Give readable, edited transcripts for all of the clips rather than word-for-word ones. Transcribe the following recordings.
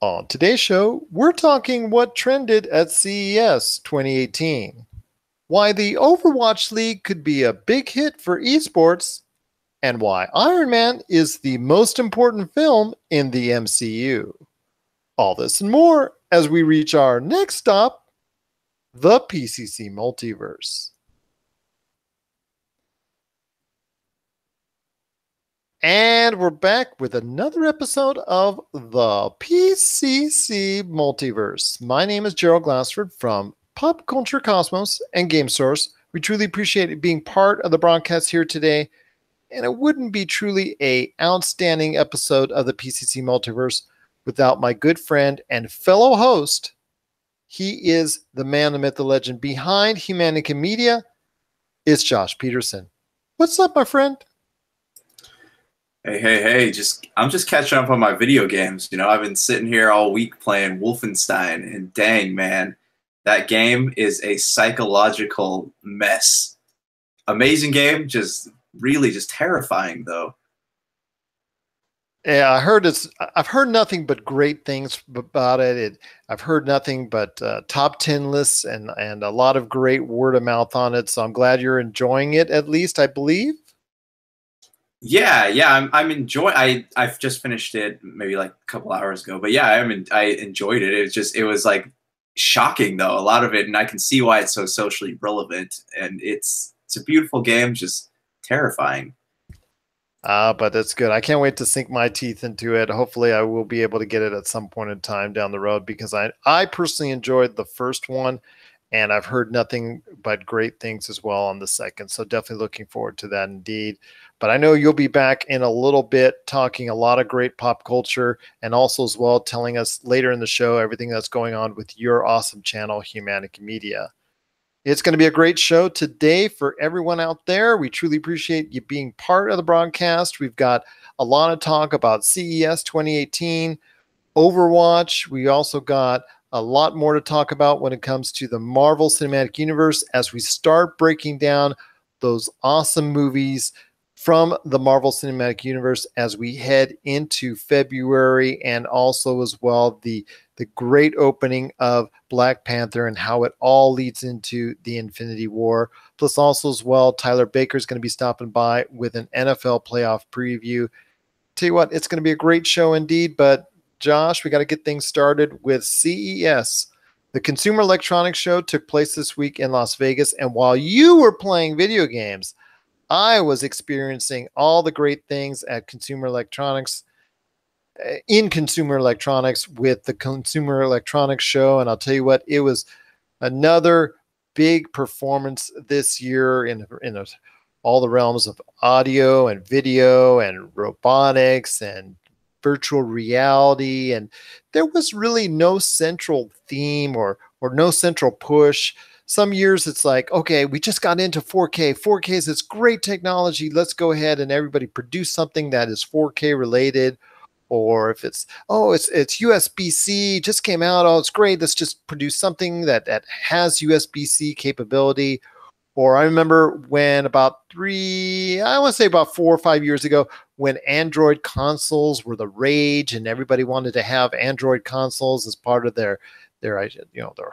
On today's show, we're talking what trended at CES 2018, why the Overwatch League could be a big hit for esports, and why Iron Man is the most important film in the MCU. All this and more as we reach our next stop, the PCC Multiverse. And we're back with another episode of the PCC Multiverse. My name is Gerald Glassford from Pop Culture Cosmos and Game Source. We truly appreciate being part of the broadcast here today. And it wouldn't be truly an outstanding episode of the PCC Multiverse without my good friend and fellow host. He is the man, the myth, the legend behind Humanica Media. It's Josh Peterson. What's up, my friend? Hey, I'm just catching up on my video games. I've been sitting here all week playing Wolfenstein, and dang, man, that game is a psychological mess. Amazing game, just really just terrifying, though. Yeah, I've heard nothing but great things about it. I've heard nothing but top 10 lists and a lot of great word of mouth on it. So I'm glad you're enjoying it, at least, I believe. Yeah, I'm enjoying. I've just finished it maybe like a couple hours ago, but yeah, I enjoyed it. It was like shocking though, a lot of it, and I can see why it's so socially relevant. And it's a beautiful game, just terrifying. But it's good. I can't wait to sink my teeth into it. Hopefully, I will be able to get it at some point in time down the road because I personally enjoyed the first one, and I've heard nothing but great things as well on the second. So definitely looking forward to that indeed. But I know you'll be back in a little bit talking a lot of great pop culture and also as well telling us later in the show everything that's going on with your awesome channel, Humanica Media. It's going to be a great show today for everyone out there. We truly appreciate you being part of the broadcast. We've got a lot of talk about CES 2018, Overwatch. We also got a lot more to talk about when it comes to the Marvel Cinematic Universe as we start breaking down those awesome movies from the Marvel Cinematic Universe as we head into February, and also as well the great opening of Black Panther and how it all leads into the Infinity War. Plus also as well, Tyler Baker is going to be stopping by with an NFL playoff preview. Tell you what, it's going to be a great show indeed, but Josh, we got to get things started with CES. The Consumer Electronics Show took place this week in Las Vegas, and while you were playing video games, I was experiencing all the great things at Consumer Electronics, in Consumer Electronics with the Consumer Electronics Show. And I'll tell you what, it was another big performance this year in all the realms of audio and video and robotics and virtual reality. And there was really no central theme or no central push. Some years it's like, okay, we just got into 4K. 4K is this great technology. Let's go ahead and everybody produce something that is 4K related. Or if it's USB-C, just came out. Oh, it's great. Let's just produce something that has USB-C capability. Or I remember when about 4 or 5 years ago, when Android consoles were the rage and everybody wanted to have Android consoles as part of their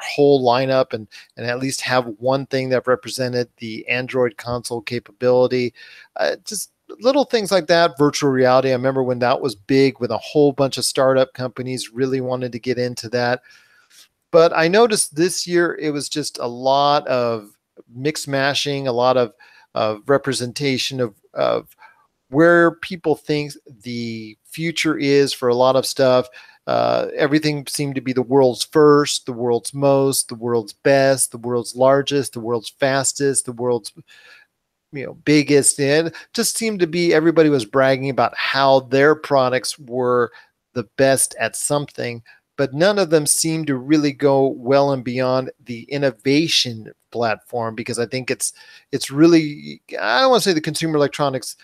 whole lineup and at least have one thing that represented the Android console capability. Just little things like that. Virtual reality. I remember when that was big with a whole bunch of startup companies really wanted to get into that. But I noticed this year it was just a lot of mix mashing, a lot of representation of where people think the future is for a lot of stuff. Everything seemed to be the world's first, the world's most, the world's best, the world's largest, the world's fastest, the world's biggest. And just seemed to be everybody was bragging about how their products were the best at something, but none of them seemed to really go well and beyond the innovation platform, because I think it's really, I don't want to say the consumer electronics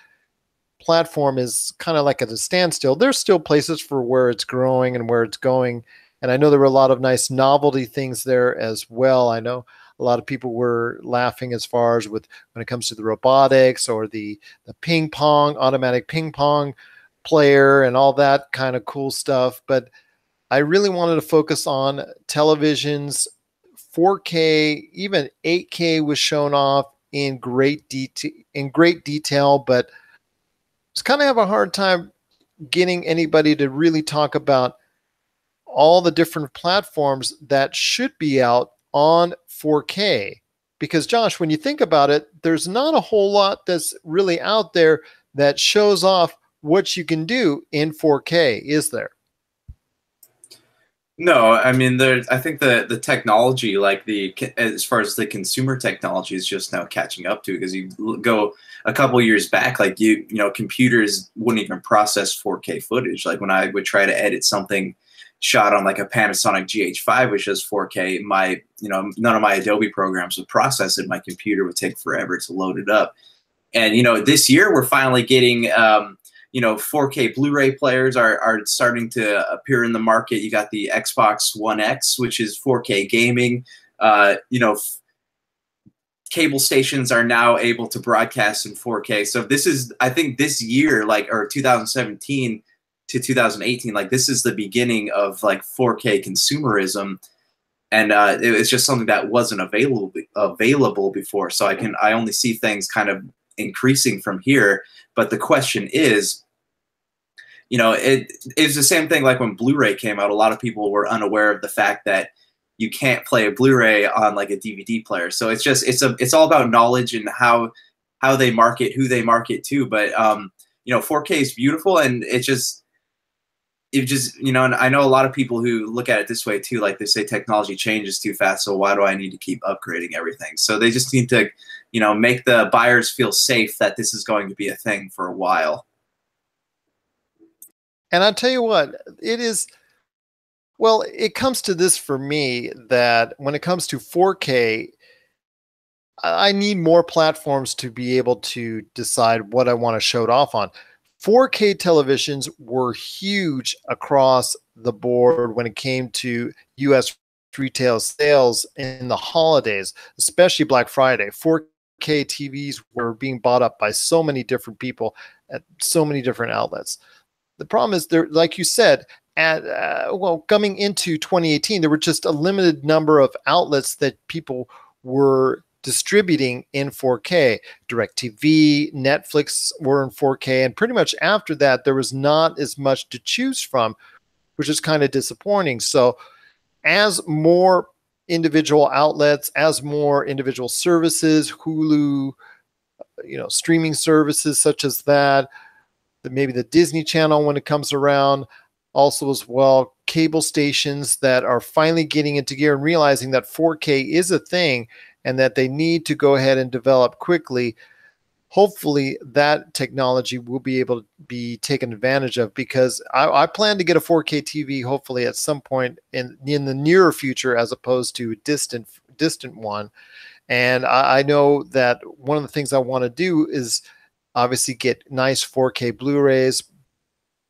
platform is kind of like at a standstill. There's still places for where it's growing and where it's going. And I know there were a lot of nice novelty things there as well. I know a lot of people were laughing as far as with when it comes to the robotics or the ping pong, automatic ping pong player and all that kind of cool stuff. But I really wanted to focus on televisions. 4K, even 8K was shown off in great detail, but just kind of have a hard time getting anybody to really talk about all the different platforms that should be out on 4K. Because, Josh, when you think about it, there's not a whole lot that's really out there that shows off what you can do in 4K, is there? No, I mean, I think the technology, like as far as the consumer technology, is just now catching up to, because you go a couple years back, like you know, computers wouldn't even process 4K footage. Like when I would try to edit something shot on like a Panasonic GH5, which is 4K, none of my Adobe programs would process it. My computer would take forever to load it up. And this year we're finally getting 4K Blu-ray players are starting to appear in the market. You got the Xbox One X, which is 4K gaming. Cable stations are now able to broadcast in 4K. So this is, I think, this year, or 2017 to 2018, this is the beginning of 4K consumerism. And it's just something that wasn't available before. So I only see things kind of increasing from here. But the question is, it's the same thing like when Blu-ray came out. A lot of people were unaware of the fact that you can't play a Blu-ray on a DVD player. So it's all about knowledge and how they market, who they market to. But 4K is beautiful, and and I know a lot of people who look at it this way too. Like they say, technology changes too fast, so why do I need to keep upgrading everything? So they just need to, make the buyers feel safe that this is going to be a thing for a while. And I'll tell you what, it comes to this for me, that when it comes to 4K, I need more platforms to be able to decide what I want to show it off on. 4K televisions were huge across the board when it came to US retail sales in the holidays, especially Black Friday. 4K TVs were being bought up by so many different people at so many different outlets. The problem is, there, like you said, coming into 2018, there were just a limited number of outlets that people were distributing in 4K. DirecTV, Netflix were in 4K, and pretty much after that, there was not as much to choose from, which is kind of disappointing. So as more individual outlets, as more individual services, Hulu, streaming services such as that, maybe the Disney Channel when it comes around, also as well, cable stations that are finally getting into gear and realizing that 4K is a thing and that they need to go ahead and develop quickly. Hopefully that technology will be able to be taken advantage of, because I plan to get a 4K TV hopefully at some point in the near future, as opposed to a distant one. And I know that one of the things I want to do is obviously get nice 4K Blu-rays,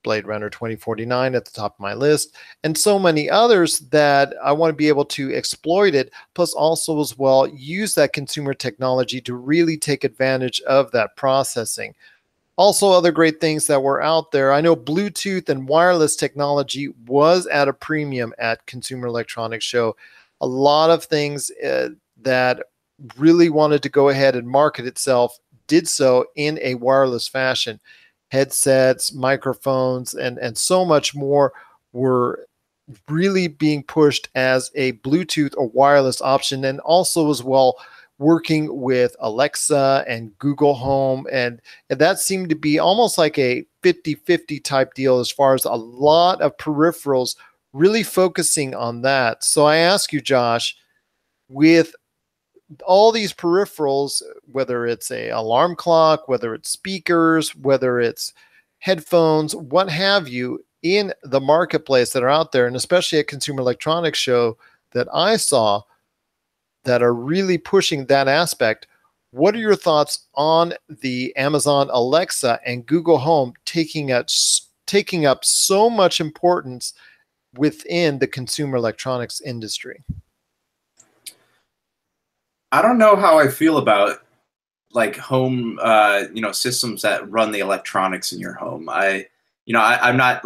Blade Runner 2049 at the top of my list, and so many others that I want to be able to exploit it, plus also as well use that consumer technology to really take advantage of that processing. Also, other great things that were out there. I know Bluetooth and wireless technology was at a premium at Consumer Electronics Show. A lot of things that really wanted to go ahead and market itself did so in a wireless fashion. Headsets, microphones, and so much more were really being pushed as a Bluetooth or wireless option, and also as well working with Alexa and Google Home. And that seemed to be almost like a 50-50 type deal, as far as a lot of peripherals really focusing on that. So I ask you, Josh, with all these peripherals, whether it's a alarm clock, whether it's speakers, whether it's headphones, what have you, in the marketplace that are out there, and especially at Consumer Electronics Show that I saw, that are really pushing that aspect, what are your thoughts on the Amazon Alexa and Google Home taking up so much importance within the consumer electronics industry? I don't know how I feel about home systems that run the electronics in your home. I'm not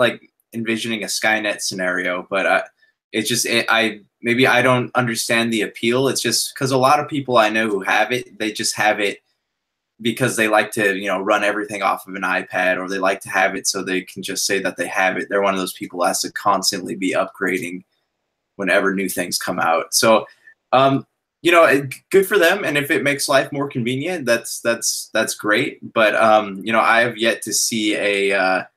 envisioning a Skynet scenario, but I maybe I don't understand the appeal. It's just because a lot of people I know who have it, they just have it because they like to, run everything off of an iPad, or they like to have it so they can just say that they have it. They're one of those people that has to constantly be upgrading whenever new things come out. So, good for them. And if it makes life more convenient, that's great. But I have yet to see a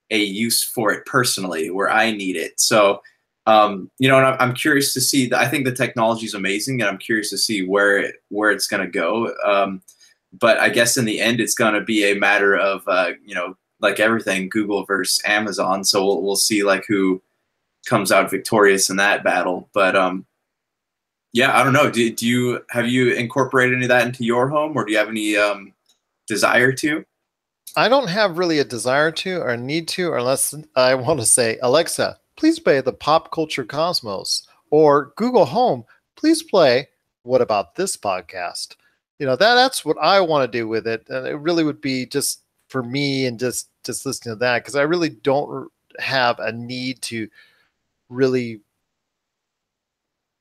use for it personally where I need it. So, and I'm curious to see. I think the technology is amazing, and I'm curious to see where it's going to go. But I guess in the end, it's going to be a matter of like everything, Google versus Amazon. So we'll see like who comes out victorious in that battle. But yeah, I don't know. Have you incorporated any of that into your home, or do you have any desire to? I don't have really a desire to or need to, unless I want to say, Alexa, please play the Pop Culture Cosmos, or Google Home, please play What About This Podcast? That's what I want to do with it. And it really would be just for me and just listening to that, because I really don't have a need to really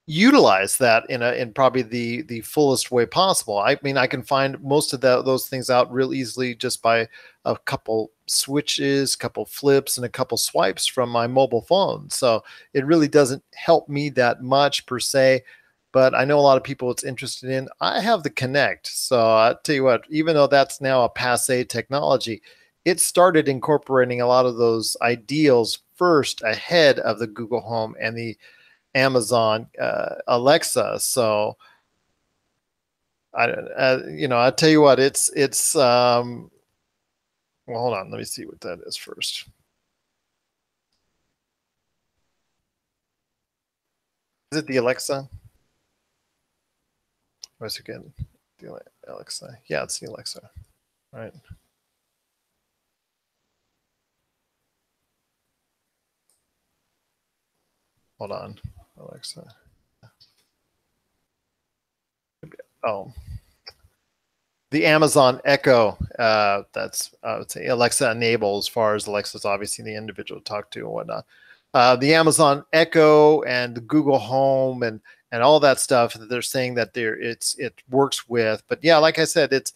utilize that in probably the fullest way possible. I mean, I can find most of those things out real easily just by a couple switches, couple flips, and a couple swipes from my mobile phone. So it really doesn't help me that much per se. But I know a lot of people it's interested in. I have the Kinect. So I tell you what, even though that's now a passe technology, it started incorporating a lot of those ideals first ahead of the Google Home and the Amazon Alexa. So I tell you what, it's well, hold on, let me see what that is first. Is it the Alexa? Where's it again? The Alexa. Yeah, it's the Alexa. All right. Hold on, Alexa. Oh, the Amazon Echo. That's I would say Alexa enable, as far as Alexa's obviously the individual to talk to and whatnot. The Amazon Echo and the Google Home and all that stuff that they're saying that it works with. But yeah, like I said, it's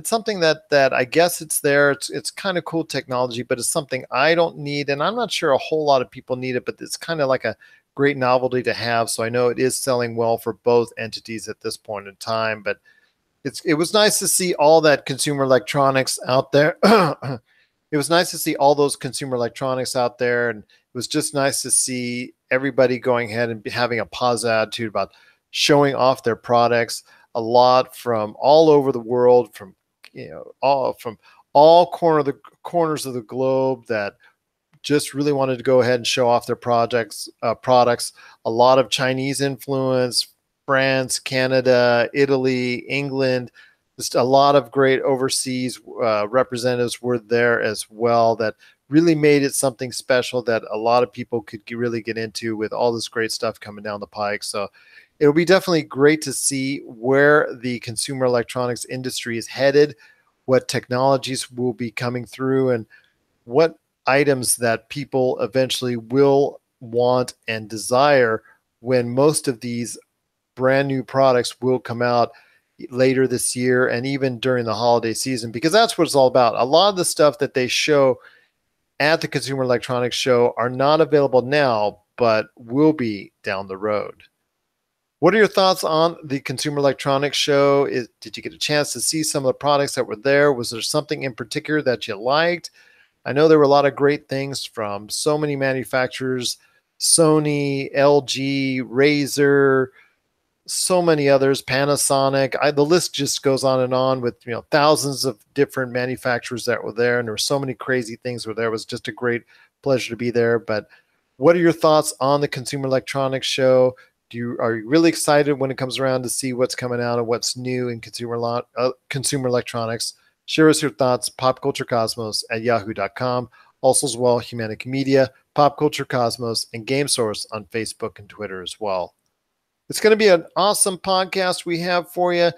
something that I guess it's there. It's kind of cool technology, but it's something I don't need, and I'm not sure a whole lot of people need it. But it's kind of like a great novelty to have. So I know it is selling well for both entities at this point in time. But it was nice to see all that consumer electronics out there. It was nice to see all those consumer electronics out there, and it was just nice to see everybody going ahead and having a positive attitude about showing off their products. A lot from all over the world, from all corners of the globe, that just really wanted to go ahead and show off their products. A lot of Chinese influence, France, Canada, Italy, England. Just a lot of great overseas representatives were there as well, that really made it something special that a lot of people could really get into with all this great stuff coming down the pike. So it'll be definitely great to see where the consumer electronics industry is headed, what technologies will be coming through, and what items that people eventually will want and desire when most of these brand new products will come out later this year and even during the holiday season, because that's what it's all about. A lot of the stuff that they show at the Consumer Electronics Show are not available now, but will be down the road. What are your thoughts on the Consumer Electronics Show? Did you get a chance to see some of the products that were there? Was there something in particular that you liked? I know there were a lot of great things from so many manufacturers: Sony, LG, Razer, so many others, Panasonic. The list just goes on with thousands of different manufacturers that were there, and there were so many crazy things were there. It was just a great pleasure to be there. But what are your thoughts on the Consumer Electronics Show? Are you really excited when it comes around to see what's coming out and what's new in consumer electronics? Share us your thoughts, popculturecosmos@yahoo.com. Also as well, Humanic Media, Pop Culture Cosmos, and Game Source on Facebook and Twitter as well. It's going to be an awesome podcast we have for you.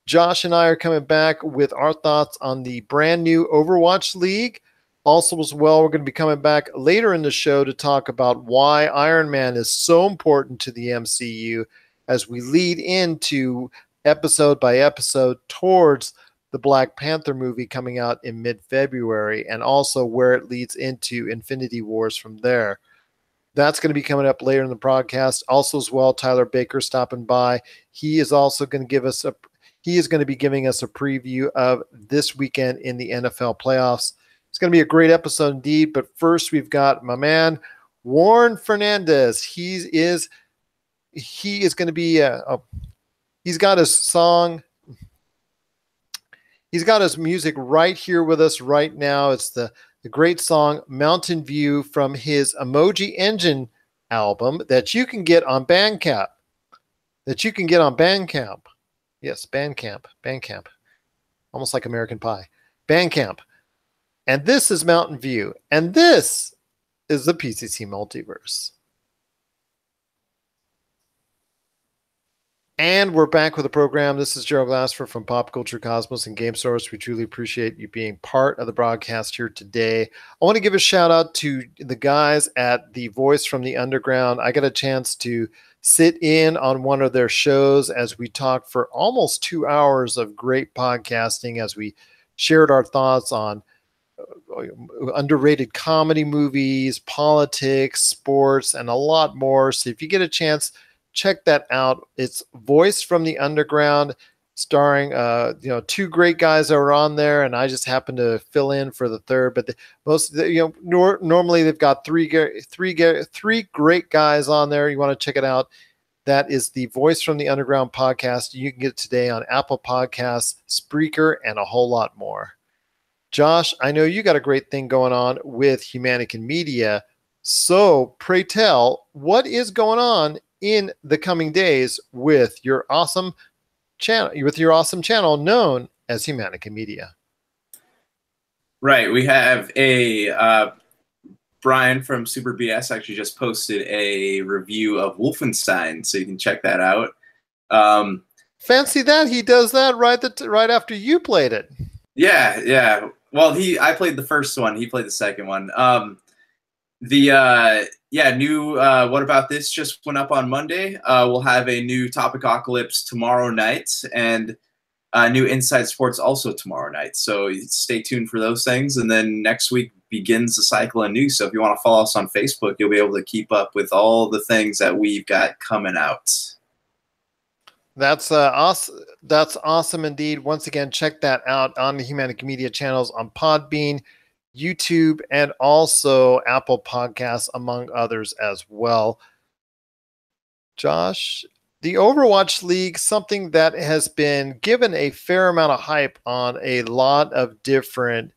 Josh and I are coming back with our thoughts on the brand new Overwatch League. Also, as well, we're going to be coming back later in the show to talk about why Iron Man is so important to the MCU as we lead into episode by episode towards the Black Panther movie coming out in mid-February, and also where it leads into Infinity Wars from there. That's going to be coming up later in the broadcast. Also, as well, Tyler Baker stopping by. He is also going to give us he is going to be giving us a preview of this weekend in the NFL playoffs. It's going to be a great episode indeed. But first, we've got my man Warren Fernandez. He is going to be he's got his song. He's got his music right here with us right now. It's the great song Mountain View from his Emoji Engine album that you can get on Bandcamp. Yes, Bandcamp. Almost like American Pie. Bandcamp. And this is Mountain View. And this is the PCC Multiverse. And we're back with the program. This is Gerald Glassford from Pop Culture Cosmos and Game Source. We truly appreciate you being part of the broadcast here today. I want to give a shout out to the guys at The Voice from the Underground. I got a chance to sit in on one of their shows as we talked for almost 2 hours of great podcasting as we shared our thoughts on underrated comedy movies, politics, sports, and a lot more. So if you get a chance, check that out. It's Voice from the Underground, starring two great guys that were on there, and I just happened to fill in for the third. But normally they've got three great guys on there. You want to check it out. That is the Voice from the Underground podcast. You can get it today on Apple Podcasts, Spreaker, and a whole lot more. Josh, I know you got a great thing going on with Humanican Media. So pray tell, what is going on in the coming days with your awesome channel known as Humanican Media? Right. We have a Brian from Super BS actually just posted a review of Wolfenstein, so you can check that out. Fancy that. He does that right after you played it. Yeah. Well, I played the first one. He played the second one. New What About This just went up on Monday. We'll have a new Topicocalypse tomorrow night, and new Inside Sports also tomorrow night. So stay tuned for those things. And then next week begins the cycle of news. So if you want to follow us on Facebook, you'll be able to keep up with all the things that we've got coming out. That's awesome. That's awesome indeed. Once again, check that out on the Humanican Media channels on Podbean, YouTube, and also Apple Podcasts, among others as well. Josh, the Overwatch League, something that has been given a fair amount of hype on a lot of different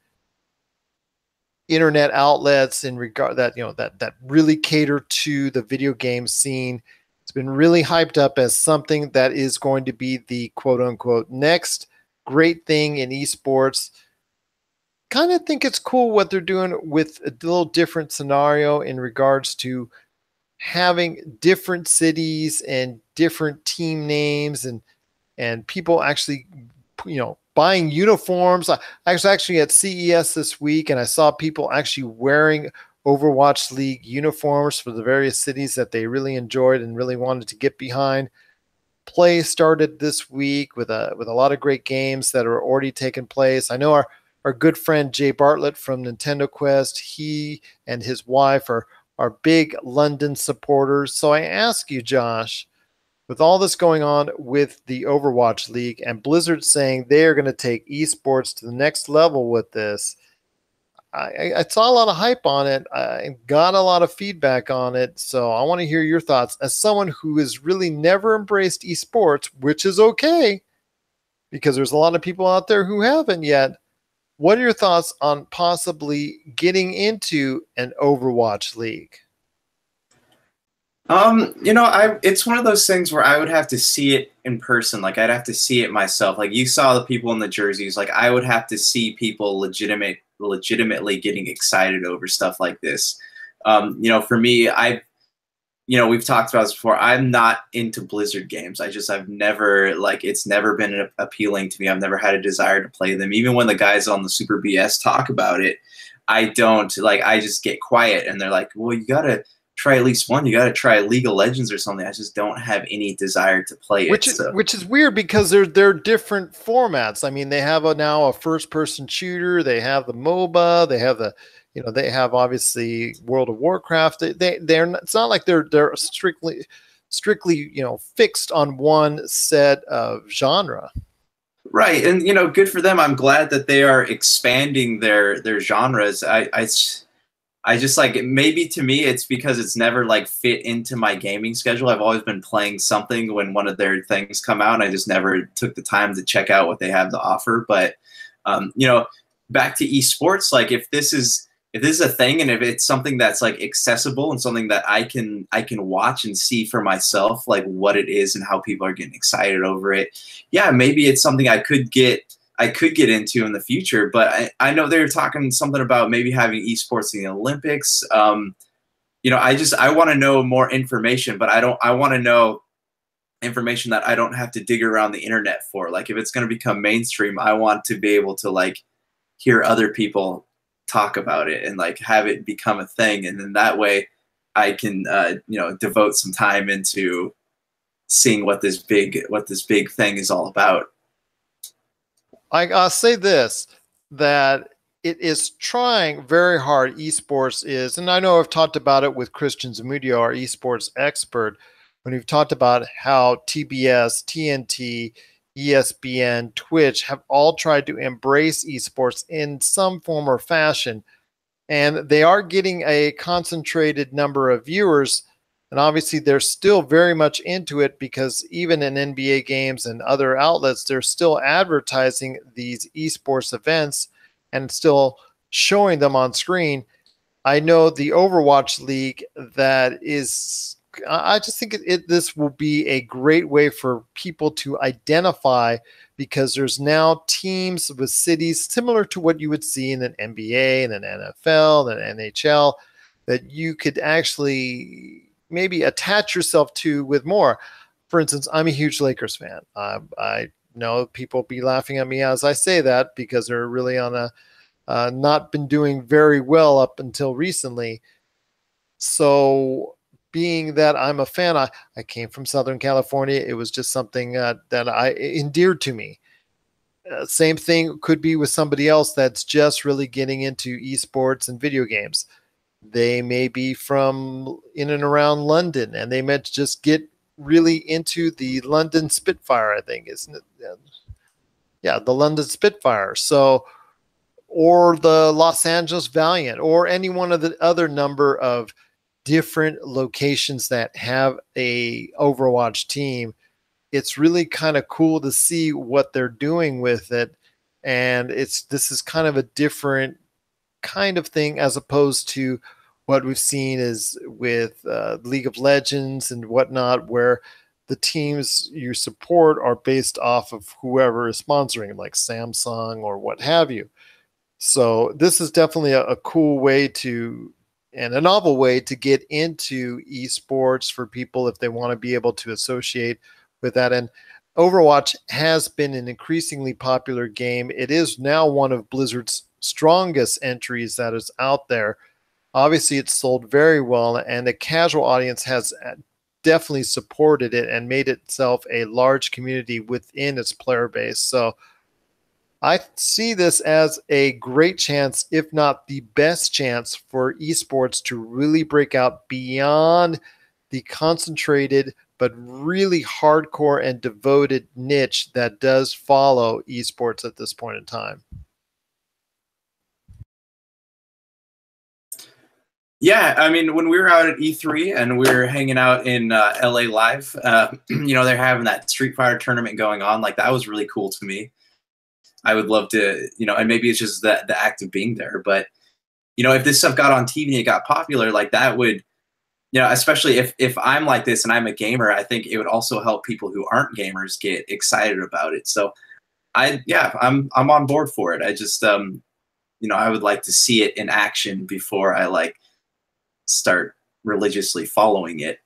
internet outlets in regard that really cater to the video game scene. It's been really hyped up as something that is going to be the quote unquote next great thing in esports. Kind of think it's cool what they're doing with a little different scenario in regards to having different cities and different team names and people actually, buying uniforms. I was actually at CES this week, and I saw people actually wearing Overwatch League uniforms for the various cities that they really enjoyed and really wanted to get behind. Play started this week with a lot of great games that are already taking place. I know our good friend Jay Bartlett from Nintendo Quest, he and his wife are big London supporters. So I ask you, Josh, with all this going on with the Overwatch League and Blizzard saying they are going to take esports to the next level with this, I saw a lot of hype on it. I got a lot of feedback on it. So I want to hear your thoughts as someone who has really never embraced esports, which is okay because there's a lot of people out there who haven't yet. What are your thoughts on possibly getting into an Overwatch League? It's one of those things where I would have to see it in person. Like, I'd have to see it myself. Like, you saw the people in the jerseys. Like, I would have to see people legitimately getting excited over stuff like this. For me, we've talked about this before. I'm not into Blizzard games. I've never, it's never been appealing to me. I've never had a desire to play them. Even when the guys on the Super BS talk about it, I don't like. I just get quiet, and they're like, "Well, you gotta try at least one. You gotta try League of Legends or something." I just don't have any desire to play it. So Which is weird because they're different formats. I mean, they have now a first person shooter, they have the MOBA, they have the they have obviously World of Warcraft. They're not, it's not like they're strictly fixed on one set of genre. right, and good for them. I'm glad that they are expanding their genres. I just like maybe to me it's because it's never like fit into my gaming schedule. I've always been playing something when one of their things come out, and I just never took the time to check out what they have to offer. But back to esports, like if this is a thing, and if it's something that's like accessible and something that I can watch and see for myself, like what it is and how people are getting excited over it. Yeah, maybe it's something I could get into in the future, but I know they were talking something about maybe having esports in the Olympics. I want to know more information, but I want to know information that I don't have to dig around the internet for. Like if it's going to become mainstream, I want to be able to like hear other people talk about it and like have it become a thing. And then that way I can, devote some time into seeing what this big thing is all about. I'll say this, that it is trying very hard. Esports is, and I know I've talked about it with Christian Zamudio, our esports expert, when we've talked about how TBS, TNT, ESPN, Twitch have all tried to embrace esports in some form or fashion. And they are getting a concentrated number of viewers. And obviously, they're still very much into it because even in NBA games and other outlets, they're still advertising these esports events and still showing them on screen. I know the Overwatch League that is, I just think this will be a great way for people to identify, because there's now teams with cities similar to what you would see in an NBA and an NFL and an NHL that you could actually maybe attach yourself to with more. For instance, I'm a huge Lakers fan. I know people be laughing at me as I say that because they're really on a not been doing very well up until recently. So being that I'm a fan, I came from Southern California. It was just something that I endeared to me. Same thing could be with somebody else that's just really getting into esports and video games. They may be from in and around London, and they meant to just get really into the London Spitfire, I think, isn't it? Yeah, the London Spitfire. So, or the Los Angeles Valiant, or any one of the other number of different locations that have a Overwatch team. It's really kind of cool to see what they're doing with it. And this is kind of a different kind of thing as opposed to what we've seen is with League of Legends and whatnot, where the teams you support are based off of whoever is sponsoring, like Samsung or what have you. So this is definitely a cool way and a novel way to get into esports for people if they want to be able to associate with that. And Overwatch has been an increasingly popular game. It is now one of Blizzard's strongest entries that is out there. Obviously, it's sold very well, and the casual audience has definitely supported it and made itself a large community within its player base. So I see this as a great chance, if not the best chance, for esports to really break out beyond the concentrated but really hardcore and devoted niche that does follow esports at this point in time. Yeah, I mean, when we were out at E3 and we were hanging out in LA Live, they're having that Street Fighter tournament going on. Like, that was really cool to me. I would love to, and maybe it's just the act of being there. But, if this stuff got on TV and it got popular, like that would, especially if I'm like this and I'm a gamer, I think it would also help people who aren't gamers get excited about it. So I'm on board for it. I just, I would like to see it in action before I like start religiously following it.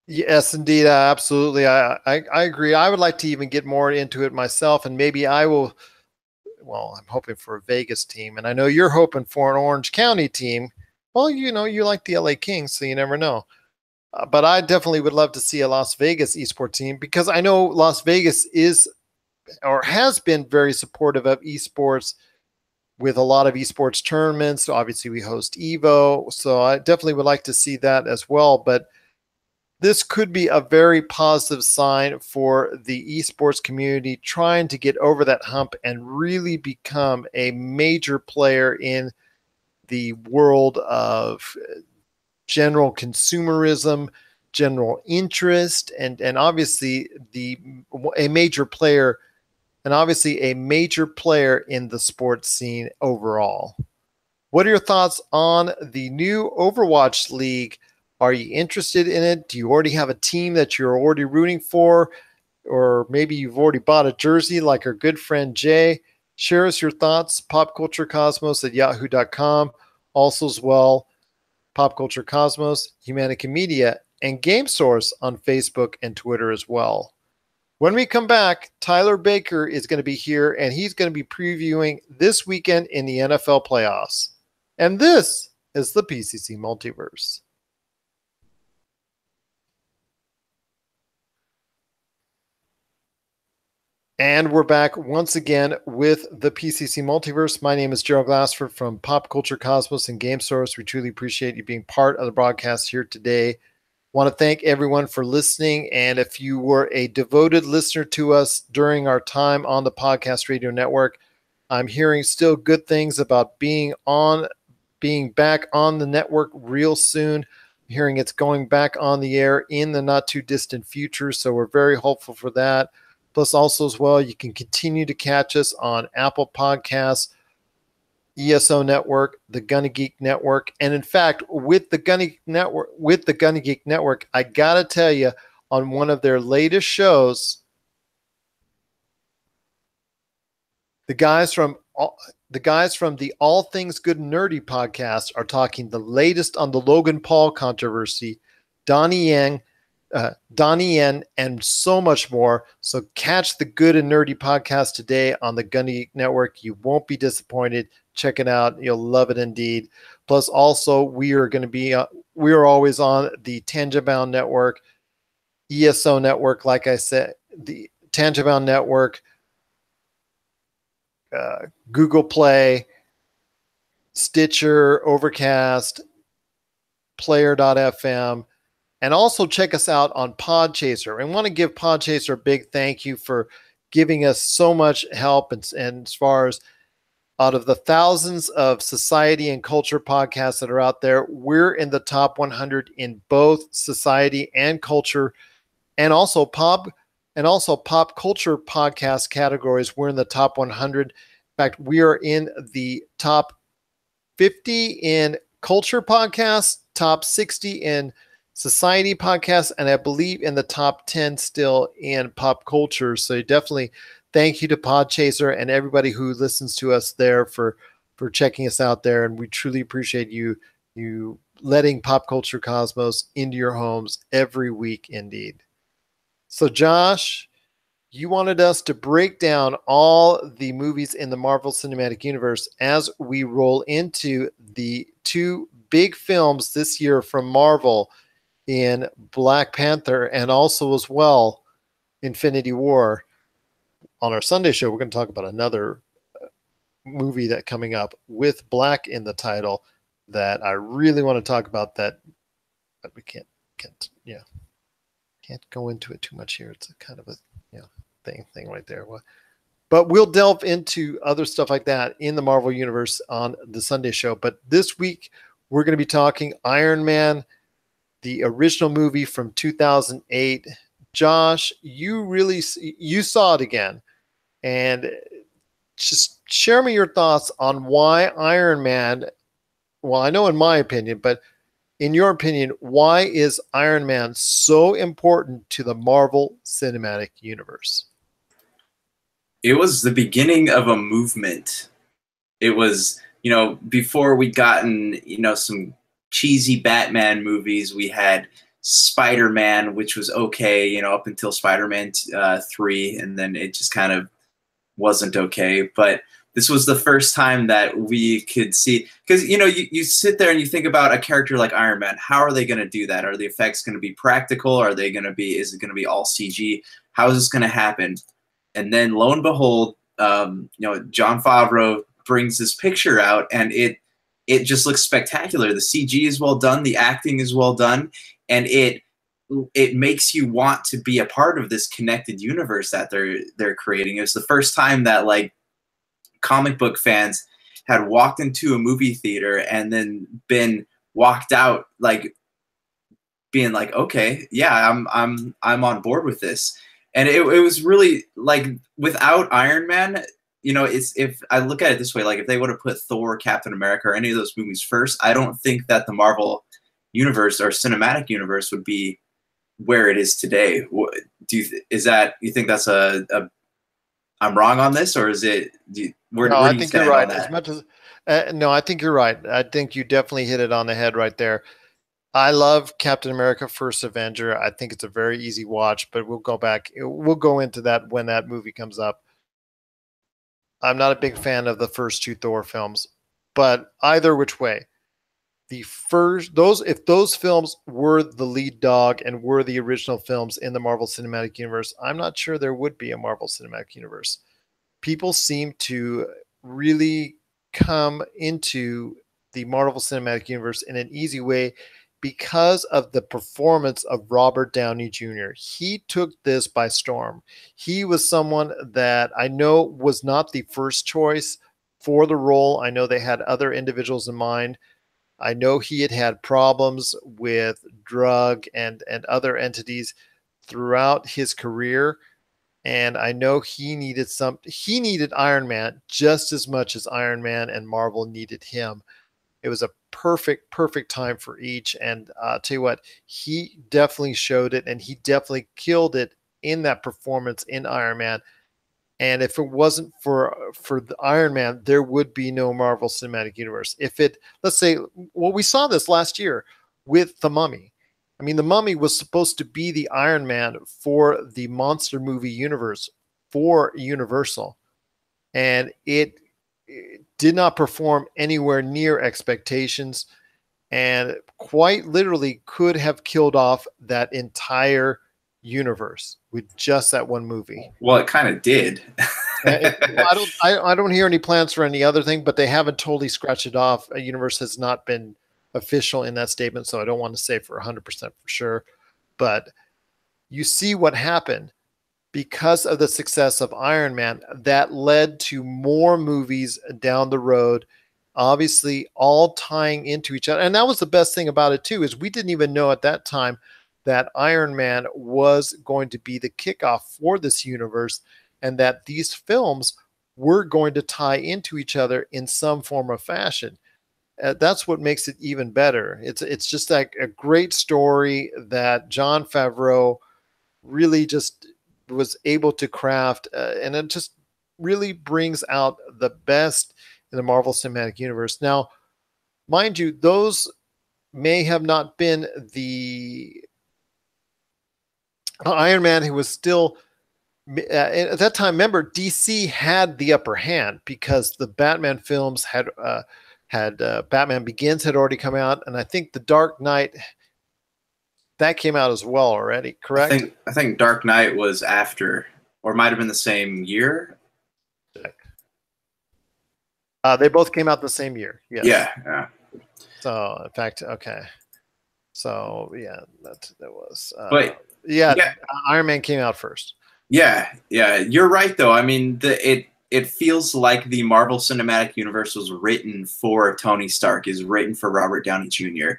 Yes, indeed. Absolutely. I agree. I would like to even get more into it myself, and maybe I will. Well, I'm hoping for a Vegas team, and I know you're hoping for an Orange County team. Well, you like the LA Kings, so you never know. But I definitely would love to see a Las Vegas esports team because I know Las Vegas is or has been very supportive of esports with a lot of esports tournaments. Obviously, we host Evo, so I definitely would like to see that as well. But this could be a very positive sign for the esports community trying to get over that hump and really become a major player in the world of general consumerism, general interest, and obviously the a major player and obviously a major player in the sports scene overall. What are your thoughts on the new Overwatch League? Are you interested in it? Do you already have a team that you're already rooting for? Or maybe you've already bought a jersey like our good friend Jay. Share us your thoughts, popculturecosmos at yahoo.com. Also, as well, Pop Culture Cosmos, Humanica Media, and Game Source on Facebook and Twitter as well. When we come back, Tyler Baker is going to be here and he's going to be previewing this weekend in the NFL playoffs. And this is the PCC Multiverse. And we're back once again with the PCC Multiverse. My name is Gerald Glassford from Pop Culture Cosmos and Game Source. We truly appreciate you being part of the broadcast here today. Want to thank everyone for listening. And if you were a devoted listener to us during our time on the Podcast Radio Network, I'm hearing still good things about being back on the network real soon. I'm hearing it's going back on the air in the not too distant future. So we're very hopeful for that. Plus, also as well, you can continue to catch us on Apple Podcasts, ESO Network, the Gunny Geek Network, and in fact, with the Gunny Geek Network, I gotta tell you, on one of their latest shows, the guys from the All Things Good and Nerdy podcast are talking the latest on the Logan Paul controversy, Donnie Yen, and so much more. So catch the Good and Nerdy podcast today on the Gunny Geek Network. You won't be disappointed. Check it out. You'll love it indeed. Plus, also, we are always on the Tangent Bound Network, ESO Network, like I said, the Tangent Bound Network, Google Play, Stitcher, Overcast, Player.fm, and also check us out on Podchaser. And want to give Podchaser a big thank you for giving us so much help. And as far as out of the thousands of society and culture podcasts that are out there, we're in the top 100 in both society and culture, and also pop culture podcast categories. We're in the top 100. In fact, we are in the top 50 in culture podcasts, top 60 in society podcasts, and I believe in the top 10 still in pop culture. So definitely thank you to Podchaser and everybody who listens to us there for checking us out there. And we truly appreciate you letting Pop Culture Cosmos into your homes every week indeed. So Josh, you wanted us to break down all the movies in the Marvel Cinematic Universe as we roll into the two big films this year from Marvel in Black Panther and also as well Infinity War. On our Sunday show, we're going to talk about another movie that coming up with Black in the title that I really want to talk about that, but we can't go into it too much here. It's a kind of a thing right there. But we'll delve into other stuff like that in the Marvel Universe on the Sunday show. But this week, we're going to be talking Iron Man, the original movie from 2008. Josh, you saw it again. And just share me your thoughts on why Iron Man, well, I know in my opinion, but in your opinion, why is Iron Man so important to the Marvel Cinematic Universe? It was the beginning of a movement. It was, before we'd gotten, some cheesy Batman movies, we had Spider-Man, which was okay, you know, up until Spider-Man 3, and then it just kind of wasn't okay. But this was the first time that we could see, because, you know, you sit there and you think about a character like Iron Man. How are they going to do that? Are the effects going to be practical? Are they going to be, is it going to be all CG? How is this going to happen? And then lo and behold, you know, Jon Favreau brings this picture out, and it just looks spectacular. The CG is well done, the acting is well done, and it makes you want to be a part of this connected universe that they're creating. It was the first time that, like, comic book fans had walked into a movie theater and then been walked out, like, being like, okay, yeah, I'm on board with this. And it was really, like, without Iron Man, you know, it's, if I look at it this way, like, if they would have put Thor, Captain America, or any of those movies first, I don't think that the Marvel universe or cinematic universe would be where it is today. Do you, is that, you think that's I'm wrong on this, or is it, where No, do I you think you're stand right. on As that? much as no, I think you're right. I think you definitely hit it on the head right there. I love Captain America: First Avenger. I think it's a very easy watch, but we'll go back. We'll go into that when that movie comes up. I'm not a big fan of the first two Thor films, but either which way, the first those if those films were the lead dog and were the original films in the Marvel Cinematic Universe, I'm not sure there would be a Marvel Cinematic Universe. People seem to really come into the Marvel Cinematic Universe in an easy way because of the performance of Robert Downey Jr. He took this by storm. He was someone that I know was not the first choice for the role. I know they had other individuals in mind. I know he had had problems with drug and other entities throughout his career, and I know he needed Iron Man just as much as Iron Man and Marvel needed him. It was a perfect time for each, and I'll tell you what, he definitely showed it, and he definitely killed it in that performance in Iron Man. And if it wasn't for the Iron Man, there would be no Marvel Cinematic Universe. If it, let's say, well, we saw this last year with The Mummy. I mean, The Mummy was supposed to be the Iron Man for the monster movie universe for Universal, and it did not perform anywhere near expectations, and quite literally could have killed off that entire universe with just that one movie. Well, it kind of did. I don't hear any plans for any other thing, but they haven't totally scratched it off. A universe has not been official in that statement, so I don't want to say for 100% for sure. But you see what happened because of the success of Iron Man that led to more movies down the road, obviously all tying into each other. And that was the best thing about it too, is we didn't even know at that time that Iron Man was going to be the kickoff for this universe, and that these films were going to tie into each other in some form or fashion. That's what makes it even better. It's just like a great story that Jon Favreau really just was able to craft, and it just really brings out the best in the Marvel Cinematic Universe. Now, mind you, those may have not been the Iron Man who was still at that time. Remember, DC had the upper hand because the Batman films had Batman Begins had already come out, and I think The Dark Knight that came out as well already. Correct? I think Dark Knight was after, or might have been the same year. They both came out the same year. Yes. Yeah. So, in fact, okay. So, yeah, that was. But yeah, yeah, Iron Man came out first. yeah. You're right, though. I mean, it feels like the Marvel Cinematic Universe was written for Tony Stark, is written for Robert Downey Jr.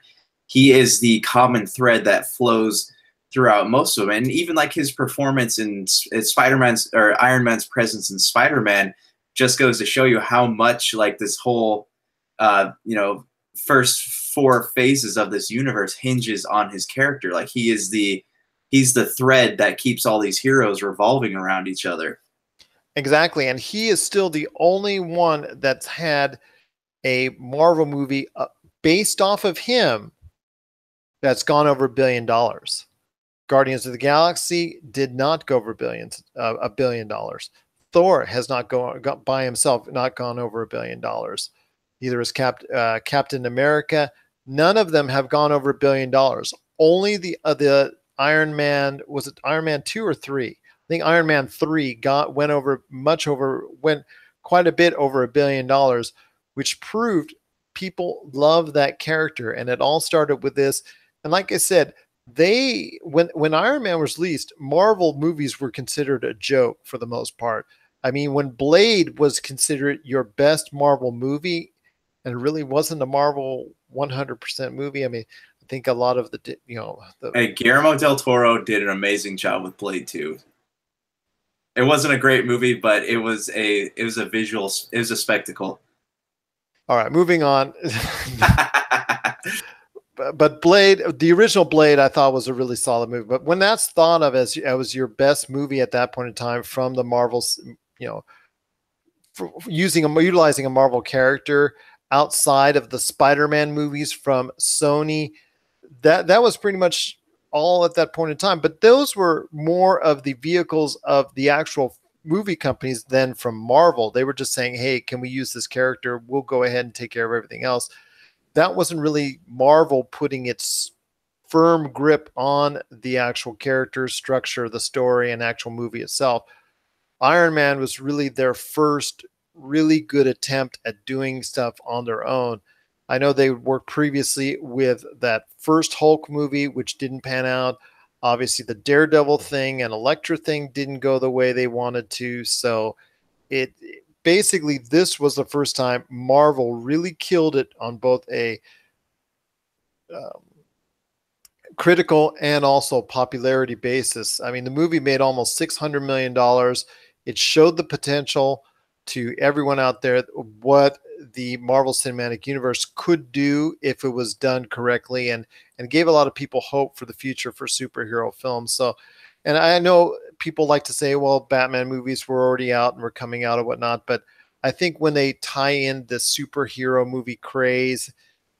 He is the common thread that flows throughout most of them, and even like his performance in Spider-Man's or Iron Man's presence in Spider-Man just goes to show you how much, like, this whole you know, first 4 phases of this universe hinges on his character. Like, he's the thread that keeps all these heroes revolving around each other. Exactly, and he is still the only one that's had a Marvel movie based off of him that's gone over $1 billion. Guardians of the Galaxy did not go over $1 billion. Thor has not gone by himself, not gone over $1 billion. Neither has Captain America. None of them have gone over $1 billion. Only the Iron Man, was it Iron Man 2 or 3? I think Iron Man 3 went quite a bit over $1 billion, which proved people love that character. And it all started with this. And like I said, when Iron Man was released, Marvel movies were considered a joke for the most part. I mean, when Blade was considered your best Marvel movie, and it really wasn't a Marvel 100% movie. I mean, I think a lot of Hey, Guillermo del Toro did an amazing job with Blade 2. It wasn't a great movie, but it was a spectacle. All right, moving on. But Blade, the original Blade, I thought was a really solid movie. But when that's thought of as your best movie at that point in time from the Marvels, utilizing a Marvel character outside of the Spider-Man movies from Sony, that was pretty much all at that point in time. But those were more of the vehicles of the actual movie companies than from Marvel. They were just saying, hey, can we use this character? We'll go ahead and take care of everything else. That wasn't really Marvel putting its firm grip on the actual character structure, the story, and actual movie itself. Iron Man was really their first really good attempt at doing stuff on their own. I know they worked previously with that first Hulk movie, which didn't pan out. Obviously, the Daredevil thing and Elektra thing didn't go the way they wanted to. So basically, this was the first time Marvel really killed it on both a critical and also popularity basis. I mean, the movie made almost $600 million. It showed the potential to everyone out there what the Marvel Cinematic Universe could do if it was done correctly, and gave a lot of people hope for the future for superhero films. So, and I know people like to say, well, Batman movies were already out and were coming out and whatnot, but I think when they tie in the superhero movie craze,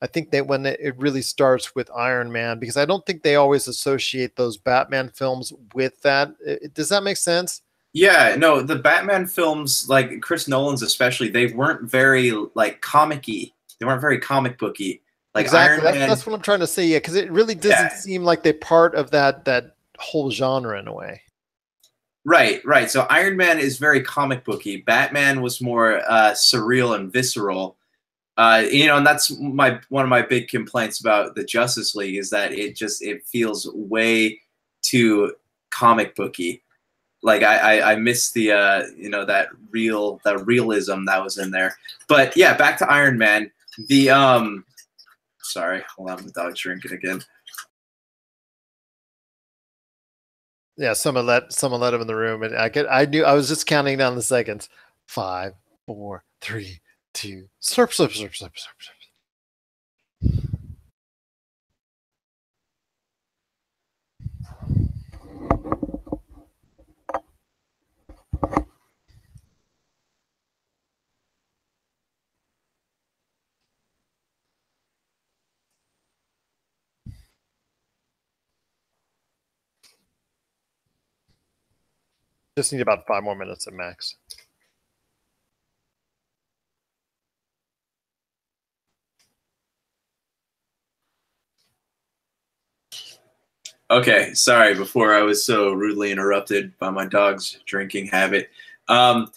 I think that when it really starts with Iron Man, because I don't think they always associate those Batman films with that. Does that make sense? Yeah, no, the Batman films, like Chris Nolan's especially, they weren't very like comic-y. They weren't very comic booky. Like exactly. Iron Man, that's what I'm trying to say. Yeah, because it really doesn't seem like they're part of that whole genre in a way. Right. So Iron Man is very comic booky. Batman was more surreal and visceral. And that's one of my big complaints about the Justice League is that it feels way too comic booky. Like I miss the that realism that was in there. But yeah, back to Iron Man. The sorry, hold on, the dog's drinking again. Yeah, someone let him in the room, and I was just counting down the seconds. 5, 4, 3, 2, slurp, slurp, slurp, slurp, slurp, slurp. Just need about 5 more minutes at max. Okay, sorry. Before I was so rudely interrupted by my dog's drinking habit. I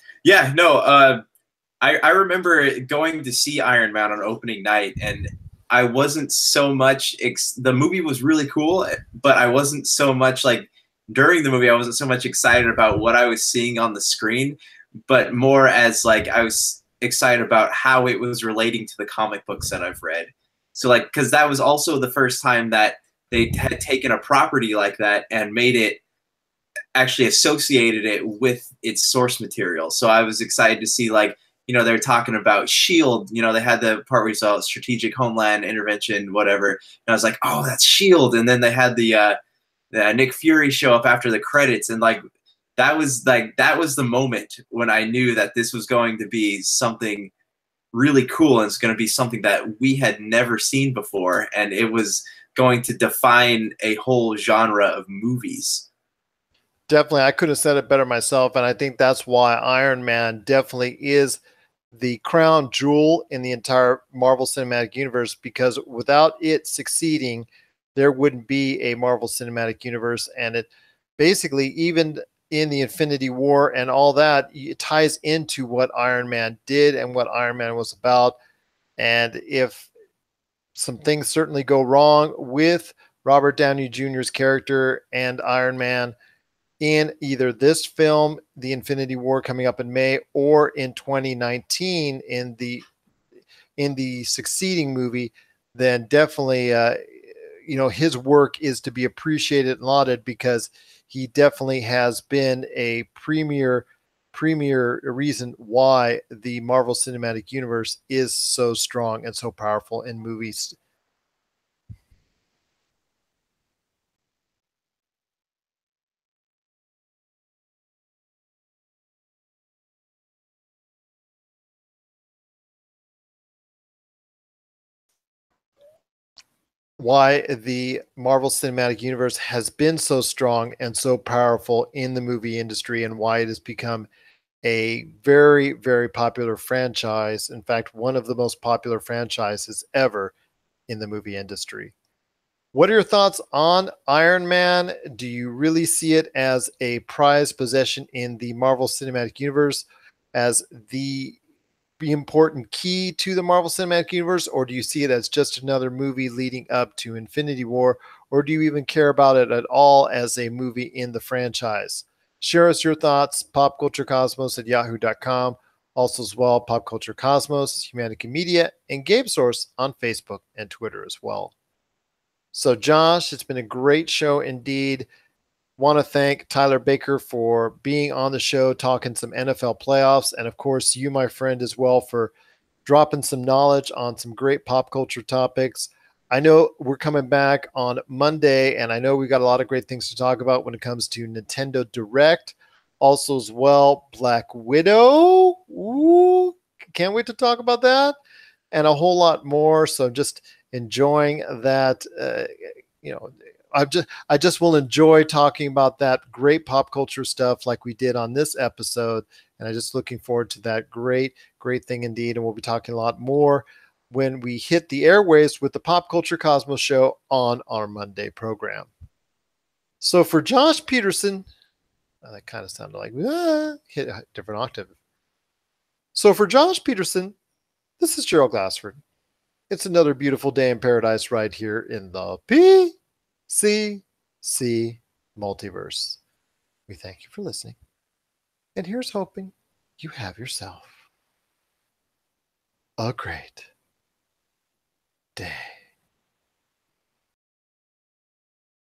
remember going to see Iron Man on opening night, and I wasn't so much. The movie was really cool, but I wasn't so much like during the movie. I wasn't so much excited about what I was seeing on the screen, but more as like I was excited about how it was relating to the comic books that I've read. So like, because that was also the first time that they had taken a property like that and made it actually associated it with its source material. So I was excited to see like, they're talking about S.H.I.E.L.D. They had the part where you saw strategic homeland intervention, whatever. And I was like, oh, that's S.H.I.E.L.D. And then they had the Nick Fury show up after the credits. And like, that was the moment when I knew that this was going to be something really cool. And it's going to be something that we had never seen before. And it was going to define a whole genre of movies. Definitely, I couldn't have said it better myself, and I think that's why Iron Man definitely is the crown jewel in the entire Marvel Cinematic Universe, because without it succeeding, there wouldn't be a Marvel Cinematic Universe. And it basically, even in the Infinity War and all that, it ties into what Iron Man did and what Iron Man was about. And if some things certainly go wrong with Robert Downey Jr.'s character and Iron Man in either this film, The Infinity War, coming up in May, or in 2019 in the succeeding movie, then definitely his work is to be appreciated and lauded, because he definitely has been a premier reason why the Marvel Cinematic Universe is so strong and so powerful in movies. Why the Marvel Cinematic Universe has been so strong and so powerful in the movie industry, and why it has become a very, very popular franchise. In fact, one of the most popular franchises ever in the movie industry. What are your thoughts on Iron Man? Do you really see it as a prized possession in the Marvel Cinematic Universe, as the important key to the Marvel Cinematic Universe, or do you see it as just another movie leading up to Infinity War, or do you even care about it at all as a movie in the franchise? Share us your thoughts, popculturecosmos@yahoo.com. Also, as well, Pop Culture Cosmos, Humanity Media, and Game Source on Facebook and Twitter as well. So, Josh, it's been a great show indeed. Want to thank Tyler Baker for being on the show, talking some NFL playoffs, and of course, you, my friend, as well, for dropping some knowledge on some great pop culture topics. I know we're coming back on Monday, and I know we got a lot of great things to talk about when it comes to Nintendo Direct. Also, as well, Black Widow. Ooh, can't wait to talk about that, and a whole lot more. So, just enjoying that. You know, I just will enjoy talking about that great pop culture stuff like we did on this episode, and I'm just looking forward to that great thing indeed. And we'll be talking a lot more when we hit the airwaves with the Pop Culture Cosmos show on our Monday program. So for Josh Peterson, that kind of sounded like hit a different octave. So for Josh Peterson, this is Gerald Glassford. It's another beautiful day in paradise right here in the PCC Multiverse. We thank you for listening, and here's hoping you have yourself a great day.